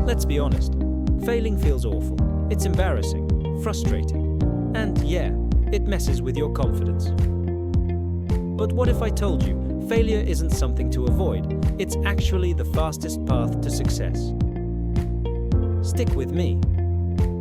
Let's be honest. Failing feels awful. It's embarrassing, frustrating, and yeah, it messes with your confidence. But what if I told you failure isn't something to avoid? It's actually the fastest path to success. Stick with me.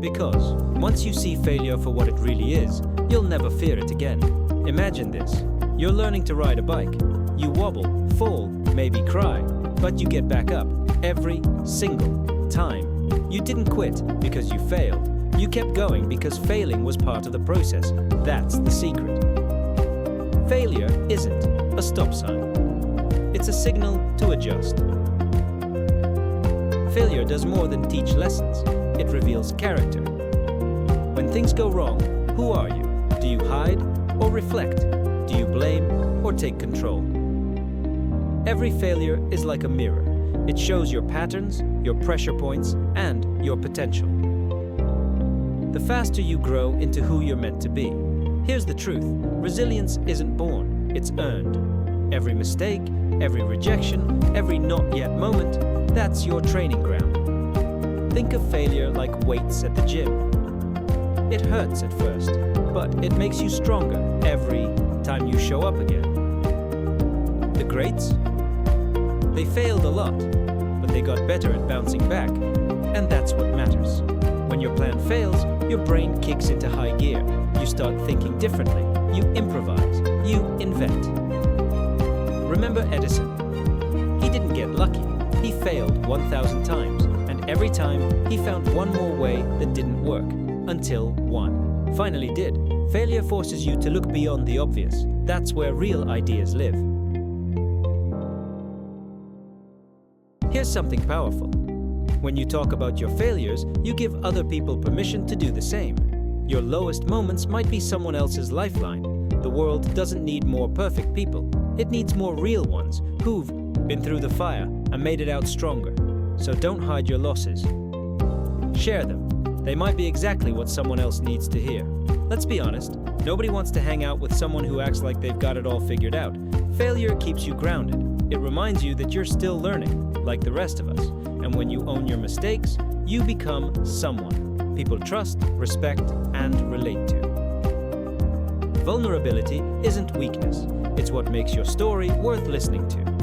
Because once you see failure for what it really is, you'll never fear it again. Imagine this. You're learning to ride a bike. You wobble, fall, maybe cry, but you get back up every single time. You didn't quit because you failed. You kept going because failing was part of the process. That's the secret. Failure isn't a stop sign. It's a signal to adjust. Failure does more than teach lessons. It reveals character. When things go wrong, who are you? Do you hide or reflect? Do you blame or take control? Every failure is like a mirror. It shows your patterns, your pressure points, and your potential. The faster you grow into who you're meant to be. Here's the truth. Resilience isn't born, it's earned. Every mistake, every rejection, every not yet moment, that's your training ground. Think of failure like weights at the gym. It hurts at first, but it makes you stronger every time you show up again. The greats? They failed a lot, but they got better at bouncing back, and that's what matters. When your plan fails, your brain kicks into high gear. You start thinking differently. You improvise. You invent. Remember Edison? He didn't get lucky. He failed 1,000 times, and every time he found one more way that didn't work, until one finally did. Failure forces you to look beyond the obvious. That's where real ideas live. Here's something powerful. When you talk about your failures, you give other people permission to do the same. Your lowest moments might be someone else's lifeline. The world doesn't need more perfect people. It needs more real ones who've been through the fire and made it out stronger. So don't hide your losses. Share them. They might be exactly what someone else needs to hear. Let's be honest, nobody wants to hang out with someone who acts like they've got it all figured out. Failure keeps you grounded. It reminds you that you're still learning, like the rest of us. And when you own your mistakes, you become someone people trust, respect, and relate to. Vulnerability isn't weakness. It's what makes your story worth listening to.